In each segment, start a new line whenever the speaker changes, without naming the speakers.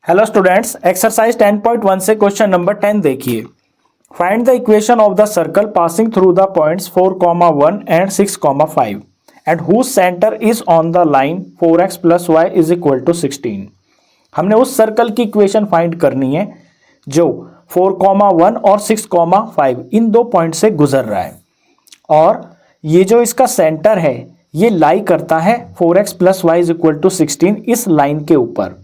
Hello students, exercise 10.1 से question number 10 देखिए। Find the equation of the circle passing through the points 4,1 and 6,5 and whose centre is on the line 4x + y = 16। हमने उस circle की equation find करनी है जो 4,1 और 6,5 इन दो पॉइंट से गुजर रहा है और ये जो इसका सेंटर है ये लाई करता है 4x + y = 16 इस लाइन के ऊपर।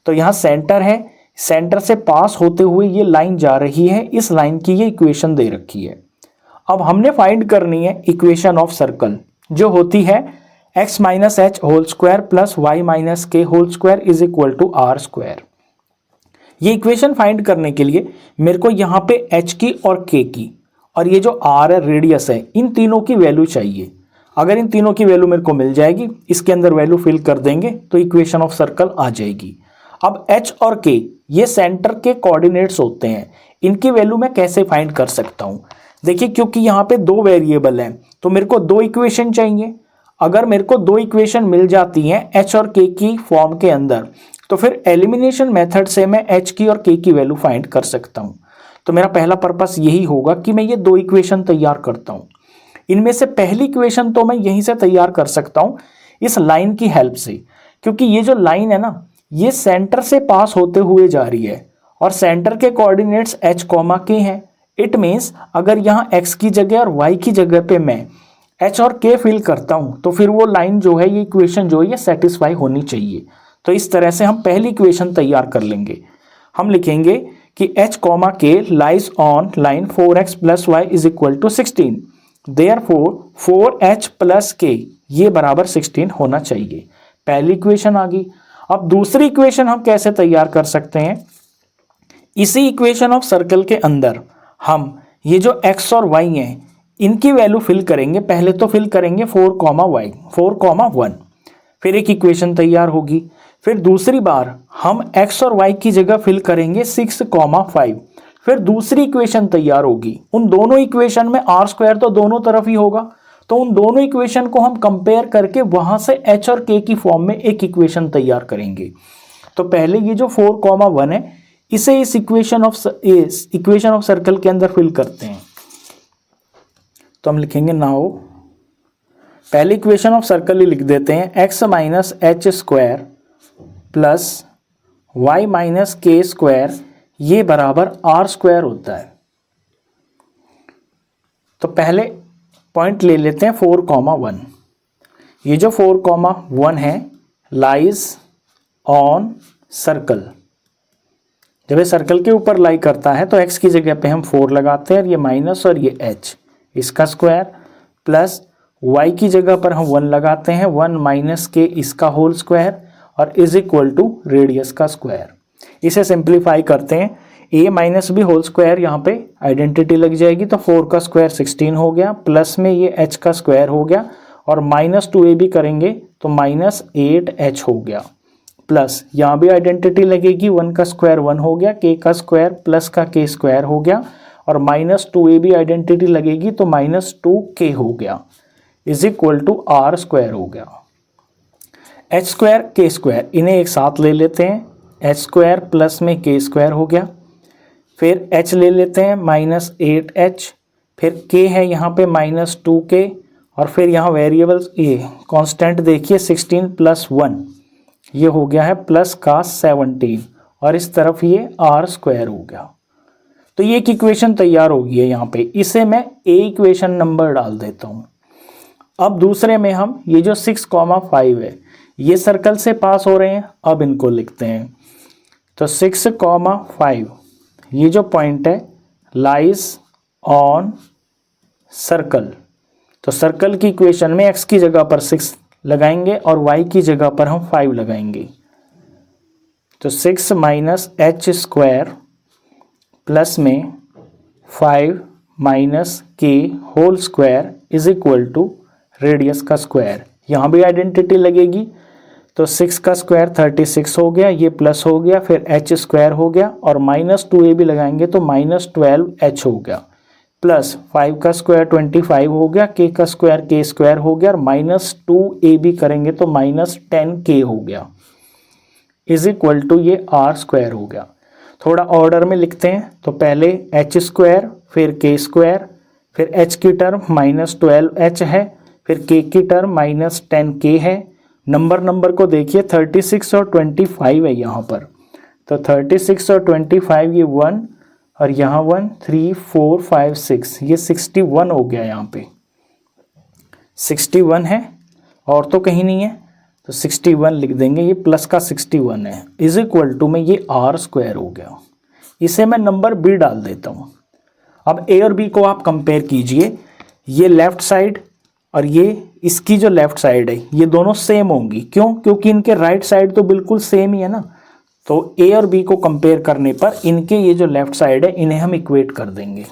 तो यहाँ सेंटर है, सेंटर से पास होते हुए ये लाइन जा रही है, इस लाइन की ये इक्वेशन दे रखी है। अब हमने फाइंड करनी है इक्वेशन ऑफ सर्कल जो होती है x - h whole square plus y - k whole square is equal to r square. ये इक्वेशन फाइंड करने के लिए मेरे को यहाँ पे h की और k की और ये जो r है रेडियस है, इन तीनों की वैल्यू चाहिए। अगर इन तीनों की वैल्यू मेरे को मिल जाएगी, इसके अंदर वैल्यू फिल कर देंगे तो इक्वेशन ऑफ सर्कल आ जाएगी। अब h और k ये सेंटर के कोऑर्डिनेट्स होते हैं, इनकी वैल्यू मैं कैसे फाइंड कर सकता हूं? देखिए, क्योंकि यहाँ पे दो वेरिएबल हैं तो मेरे को दो इक्वेशन चाहिए। अगर मेरे को दो इक्वेशन मिल जाती हैं h और k की फॉर्म के अंदर तो फिर एलिमिनेशन मेथड से मैं h की और k की वैल्यू फाइंड कर सकता हूं। तो मेरा पहला पर्पस यही होगा कि मैं ये दो इक्वेशन तैयार करता हूं। इनमें से पहली इक्वेशन तो मैं यहीं से तैयार कर सकता हूं इस लाइन की हेल्प से, क्योंकि ये जो लाइन है ना ये सेंटर से पास होते हुए जा रही है और सेंटर के कोऑर्डिनेट्स h, k हैं। इट मीन्स अगर यहाँ x की जगह और y की जगह पे मैं h और k फिल करता हूँ तो फिर वो लाइन जो है, ये इक्वेशन जो है ये सेटिस्फाई होनी चाहिए। तो इस तरह से हम पहली इक्वेशन तैयार कर लेंगे। हम लिखेंगे कि h, k lies on line 4x + y = 16। Therefore 4h + k ये बराबर 16 होना चाहिए। पहली इक्वेशन आ गई। अब दूसरी इक्वेशन हम कैसे तैयार कर सकते हैं? इसी इक्वेशन ऑफ सर्कल के अंदर हम ये जो x और y हैं इनकी वैल्यू फिल करेंगे। पहले तो फिल करेंगे 4,1, फिर एक इक्वेशन तैयार होगी। फिर दूसरी बार हम x और y की जगह फिल करेंगे 6,5, फिर दूसरी इक्वेशन तैयार होगी। उन दोनों इक्वेशन में r स्क्वायर तो दोनों तरफ ही होगा, तो उन दोनों इक्वेशन को हम कंपेयर करके वहां से h और k की फॉर्म में एक इक्वेशन तैयार करेंगे। तो पहले ये जो 4,1 है इसे इस इक्वेशन ऑफ सर्कल के अंदर फिल करते हैं। तो हम लिखेंगे नाउ, पहले इक्वेशन ऑफ सर्कल ही लिख देते हैं x - h square plus y - k square ये बराबर r स्क्वायर होता है। तो पहले पॉइंट ले लेते हैं 4,1। ये जो 4,1 है लाइज ऑन सर्कल। जब ये सर्कल के ऊपर लाई करता है तो x की जगह पे हम 4 लगाते हैं और ये माइनस और ये h इसका स्क्वायर प्लस y की जगह पर हम 1 लगाते हैं, 1 - k इसका होल स्क्वायर और इज इक्वल टू रेडियस का स्क्वायर। इसे सिंप्लीफाई करते हैं, a - b होल स्क्वायर यहाँ पे आइडेंटिटी लग जाएगी तो 4 का स्क्वायर 16 हो गया, प्लस में ये h का स्क्वायर हो गया और -2ab करेंगे तो -8h हो गया, प्लस यहाँ भी आइडेंटिटी लगेगी, 1 का स्क्वायर 1 हो गया, k का स्क्वायर प्लस का k स्क्वायर हो गया और -2ab आइडेंटिटी लगेगी तो -2k हो गया is equal to r square हो गया। h स्क्वायर k स्क्वायर इन्हें एक साथ ले लेते हैं, h स्क्वायर प्लस में k स्क्वायर हो गया, फिर h ले लेते हैं -8h, फिर k है यहाँ पे -2k और फिर यहाँ वेरिएबल्स ये कांस्टेंट देखिए 16 + 1 ये हो गया है प्लस का 17 और इस तरफ ये r स्क्वायर हो गया। तो ये एक इक्वेशन तैयार हो गई है यहाँ पे, इसे मैं a इक्वेशन नंबर डाल देता हूँ। अब दूसरे में हम ये जो 6,5 है ये सर्कल से पास हो रहे हैं, अब इनको लिखते हैं। तो 6,5 ये जो पॉइंट है लाइज ऑन सर्कल। तो सर्कल की इक्वेशन में x की जगह पर 6 लगाएंगे और y की जगह पर हम 5 लगाएंगे। तो 6 - h स्क्वायर प्लस में 5 - k whole square is equal to radius का स्क्वायर। यहाँ भी आइडेंटिटी लगेगी तो 6 का स्क्वायर 36 हो गया, ये प्लस हो गया, फिर h स्क्वायर हो गया और -2ab लगाएंगे तो -12h हो गया, प्लस 5 का स्क्वायर 25 हो गया, k का स्क्वायर k स्क्वायर हो गया और -2ab करेंगे तो -10k हो गया। इज इक्वल टू ये आर स्क्वायर हो गया। थोड़ा ऑर्डर में लिखते हैं तो पहले एच स्क्वायर, फिर के स्क्वायर, फिर एच की टर्म -12h है, फिर के की टर्म -10k है। नंबर को देखिए 36 और 25 है यहाँ पर, तो 36 और 25 ये 1 और यहाँ 1 3 4 5 6 ये 61 हो गया। यहाँ पे 61 है और तो कहीं नहीं है, तो 61 लिख देंगे, ये प्लस का 61 है इज इक्वल टू में ये आर स्क्वायर हो गया। इसे मैं नंबर बी डाल देता हूँ। अब ए और बी को आप कंपेयर कीजिए, ये लेफ्ट साइड और ये इसकी जो लेफ्ट साइड है ये दोनों सेम होंगी। क्यों? क्योंकि इनके राइट साइड तो बिल्कुल सेम ही है ना। तो ए और बी को कंपेयर करने पर इनके ये जो लेफ्ट साइड है इन्हें हम इक्वेट कर देंगे।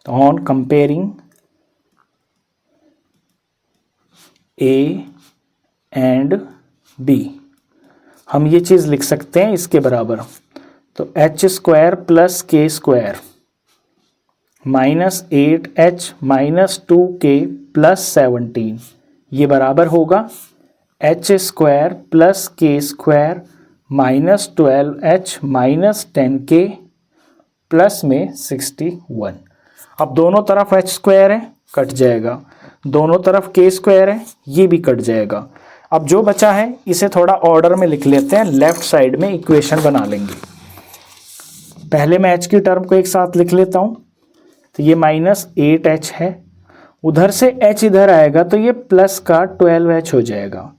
तो on comparing A and B हम ये चीज़ लिख सकते हैं इसके बराबर, तो h square plus k square -8h -2k plus 17 ये बराबर होगा h square plus k square -12h -10k plus में 61। अब दोनों तरफ एच स्क्वायर है, कट जाएगा, दोनों तरफ के स्क्वायर है, ये भी कट जाएगा। अब जो बचा है इसे थोड़ा ऑर्डर में लिख लेते हैं, लेफ्ट साइड में इक्वेशन बना लेंगे। पहले मैं h की टर्म को एक साथ लिख लेता हूँ, तो ये -8h है, उधर से h इधर आएगा तो ये प्लस का 12h हो जाएगा।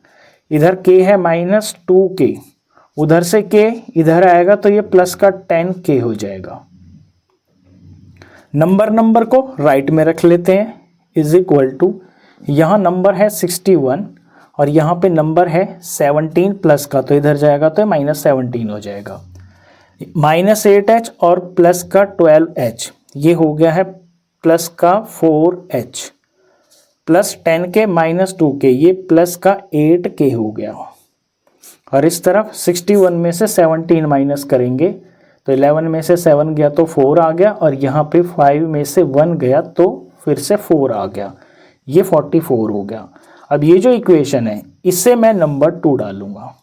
इधर k है -2k, उधर से k इधर आएगा तो ये प्लस का 10k हो जाएगा। नंबर को राइट में रख लेते हैं, इज इक्वल टू यहाँ नंबर है 61 और यहाँ पे नंबर है 17 प्लस का, तो इधर जाएगा तो -17 हो जाएगा। -8h और प्लस का 12h ये हो गया है प्लस का 4h प्लस 10k -2k ये प्लस का 8k हो गया। और इस तरफ 61 में से 17 माइनस करेंगे तो 11 में से 7 गया तो 4 आ गया, और यहाँ पे 5 में से 1 गया तो फिर से 4 आ गया, ये 44 हो गया। अब ये जो इक्वेशन है इससे मैं नंबर 2 डालूंगा।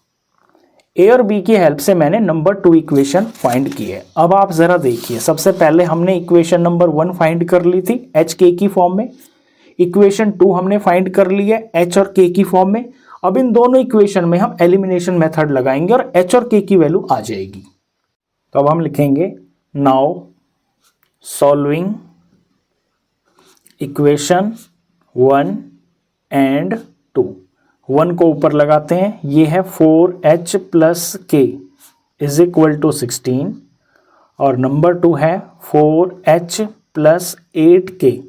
ए और बी की हेल्प से मैंने नंबर 2 इक्वेशन फाइंड की है। अब आप ज़रा देखिए, सबसे पहले हमने इक्वेशन नंबर 1 फाइंड कर ली थी एच के की फॉर्म में, इक्वेशन 2 हमने फाइंड कर ली है एच और के की फॉर्म में। अब इन दोनों इक्वेशन में हम एलिमिनेशन मेथड लगाएंगे और एच और के की वैल्यू आ जाएगी। तो अब हम लिखेंगे नाउ सॉल्विंग इक्वेशन 1 एंड 2। 1 को ऊपर लगाते हैं, ये है 4h प्लस के इज इक्वल टू 16, और नंबर 2 है 4h plus 8k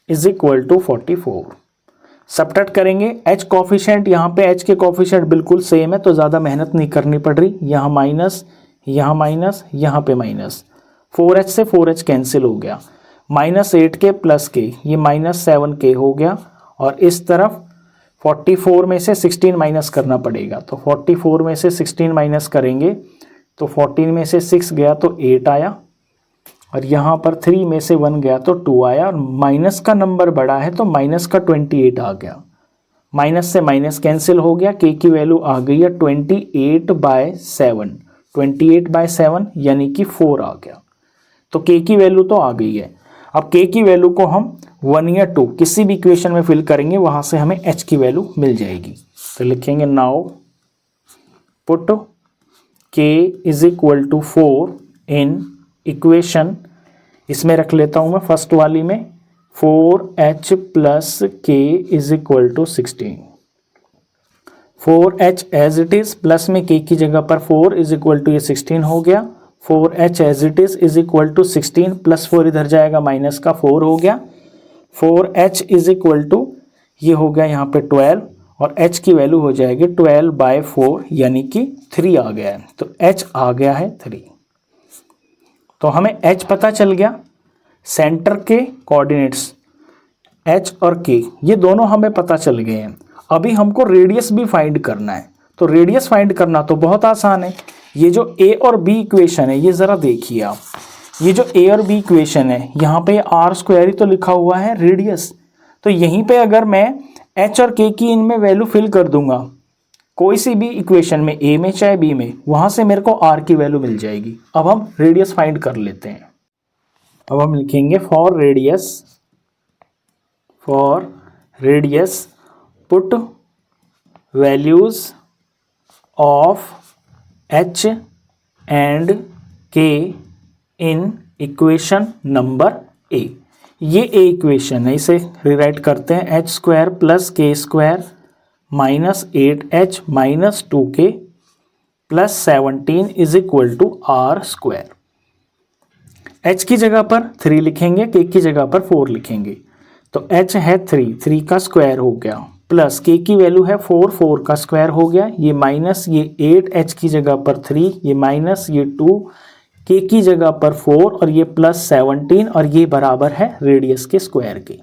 is equal to 44। Subtract करेंगे, h कॉफिशिएंट, यहाँ पे h के कॉफिशिएंट बिल्कुल सेम है तो ज़्यादा मेहनत नहीं करनी पड़ रही। यहाँ माइनस, यहाँ माइनस, यहाँ पे माइनस, 4h से 4h कैंसिल हो गया, -8k प्लस k ये -7k हो गया, और इस तरफ 44 में से 16 माइनस करना पड़ेगा, तो 44 में से 16 माइनस करेंगे तो 14 में से 6 गया तो 8 आया, और यहाँ पर 3 में से 1 गया तो 2 आया, और माइनस का नंबर बड़ा है तो माइनस का 28 आ गया, माइनस से माइनस कैंसिल हो गया, k की वैल्यू आ गई है 28/7, 28/7 यानी कि 4 आ गया। तो k की वैल्यू तो आ गई है। अब k की वैल्यू को हम 1 या 2 किसी भी इक्वेशन में फिल करेंगे, वहां से हमें h की वैल्यू मिल जाएगी। तो लिखेंगे now put k is equal to 4 in equation, इसमें रख लेता हूं मैं फर्स्ट वाली में 4h plus k is equal to 16। 4h as it is, plus में k की जगह पर 4 इज इक्वल टू ये 16 हो गया, 4h as it is equal to 16 plus 4 इधर जाएगा माइनस का 4 हो गया, 4h इज इक्वल टू ये हो गया यहाँ पे 12, और h की वैल्यू हो जाएगी 12/4 यानी कि 3 आ गया है, तो h आ गया है 3। तो हमें h पता चल गया, सेंटर के कोऑर्डिनेट्स h और k ये दोनों हमें पता चल गए हैं। अभी हमको रेडियस भी फाइंड करना है, तो रेडियस फाइंड करना तो बहुत आसान है। ये जो a और b इक्वेशन है ये ज़रा देखिए आप, ये जो a और b इक्वेशन है यहाँ पे आर स्क्वायर ही तो लिखा हुआ है रेडियस, तो यहीं पे अगर मैं h और k की इनमें वैल्यू फिल कर दूंगा, कोई सी भी इक्वेशन में ए में चाहे बी में, वहां से मेरे को आर की वैल्यू मिल जाएगी। अब हम रेडियस फाइंड कर लेते हैं। अब हम लिखेंगे for radius put values of H and के इन इक्वेशन नंबर ए। ये ए इक्वेशन है, इसे रिराइट करते हैं h square plus k square minus 8h minus 2k plus 17 is equal to r square. h की जगह पर 3 लिखेंगे, k की जगह पर 4 लिखेंगे। तो h है 3 का स्क्वायर हो गया, प्लस k की वैल्यू है 4 का स्क्वायर हो गया, ये माइनस ये 8h की जगह पर 3, ये माइनस ये 2, k की जगह पर 4 और ये प्लस 17 और ये बराबर है रेडियस के स्क्वायर के।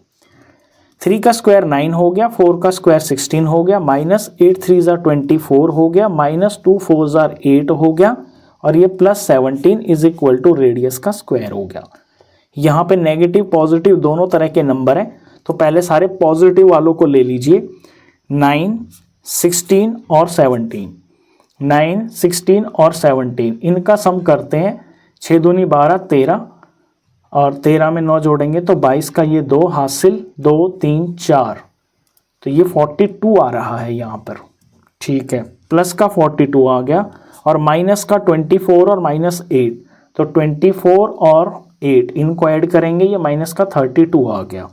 3 का स्क्वायर 9 हो गया, 4 का स्क्वायर 16 हो गया, माइनस 8 3 24 हो गया, माइनस 2 4 8 हो गया और ये plus 17 is equal to radius का स्क्वायर हो गया। यहाँ पे नेगेटिव पॉजिटिव दोनों तरह के नंबर हैं, तो पहले सारे पॉजिटिव वालों को ले लीजिए। 9, 16 और 17, 9, 16 और 17 इनका सम करते हैं। 6 दूनी 12, 13 और 13 में 9 जोड़ेंगे तो 22 का ये 2 हासिल, 2 3 4, तो ये 42 आ रहा है यहाँ पर। ठीक है, प्लस का 42 आ गया और माइनस का 24 और माइनस 8, तो 24 और 8 इनको ऐड करेंगे, ये माइनस का 32 आ गया,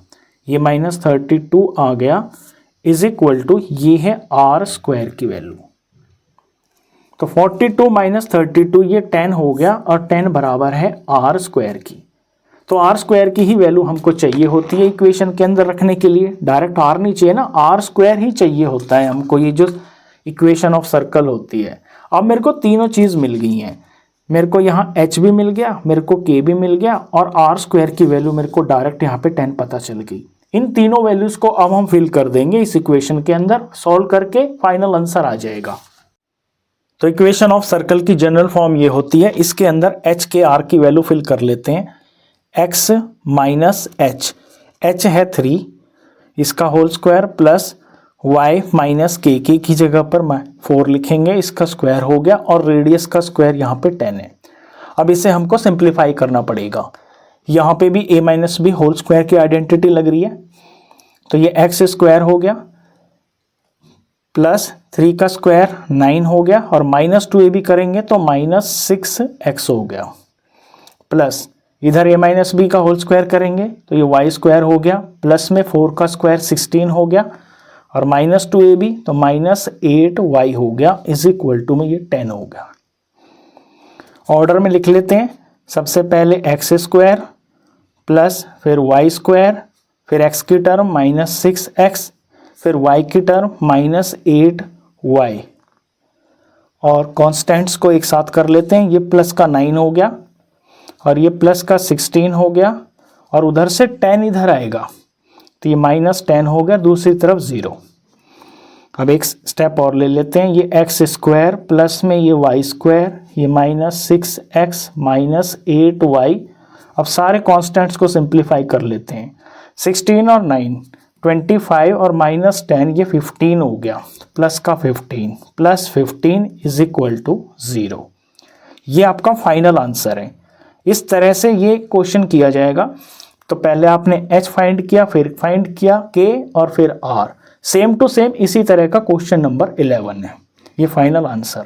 ये माइनस 32 आ गया इज इक्वल टू ये है आर स्क्वायर की वैल्यू। तो 42 माइनस 32 ये 10 हो गया और 10 बराबर है आर स्क्वायर की। तो आर स्क्वायर की ही वैल्यू हमको चाहिए होती है इक्वेशन के अंदर रखने के लिए। डायरेक्ट आर नहीं चाहिए ना, आर स्क्वायर ही चाहिए होता है हमको, ये जो इक्वेशन ऑफ सर्कल होती है। अब मेरे को तीनों चीज़ मिल गई हैं, मेरे को यहाँ h भी मिल गया, मेरे को k भी मिल गया और आर स्क्वायर की वैल्यू मेरे को डायरेक्ट यहाँ पे 10 पता चल गई। इन तीनों वैल्यूज़ को अब हम फिल कर देंगे इस इक्वेशन के अंदर, सॉल्व करके फाइनल आंसर आ जाएगा। तो इक्वेशन ऑफ सर्कल की जनरल फॉर्म ये होती है, इसके अंदर h के r की वैल्यू फिल कर लेते हैं। x माइनस h है 3, इसका whole square plus y minus k की जगह पर 4 लिखेंगे, इसका स्क्वायर हो गया और रेडियस का स्क्वायर यहाँ पे 10 है। अब इसे हमको सिंप्लीफाई करना पड़ेगा। यहाँ पे भी a minus b whole square की आइडेंटिटी लग रही है, तो ये x स्क्वायर हो गया प्लस 3 का स्क्वायर 9 हो गया और माइनस 2ab करेंगे तो माइनस 6x हो गया, प्लस इधर a माइनस बी का होल स्क्वायर करेंगे तो ये y स्क्वायर हो गया, प्लस में 4 का स्क्वायर 16 हो गया और माइनस 2ab तो माइनस 8y हो गया इज इक्वल टू में ये 10 हो गया। ऑर्डर में लिख लेते हैं, सबसे पहले x स्क्वायर प्लस फिर y स्क्वायर, फिर x की टर्म माइनस 6x, फिर y की टर्म माइनस 8y और कॉन्स्टेंट्स को एक साथ कर लेते हैं। ये प्लस का 9 हो गया और ये प्लस का 16 हो गया और उधर से 10 इधर आएगा तो ये माइनस 10 हो गया, दूसरी तरफ 0। अब एक स्टेप और ले लेते हैं, ये x स्क्वायर प्लस में ये y स्क्वायर, ये माइनस 6x माइनस 8y। अब सारे कॉन्स्टेंट्स को सिंप्लीफाई कर लेते हैं। 16 और 9 25 और माइनस 10 ये 15 हो गया, प्लस का 15 प्लस 15 इज इक्वल टू 0। ये आपका फाइनल आंसर है। इस तरह से ये क्वेश्चन किया जाएगा। तो पहले आपने h फाइंड किया, फिर फाइंड किया k और फिर r, सेम टू सेम इसी तरह का क्वेश्चन नंबर 11 है। ये फाइनल आंसर।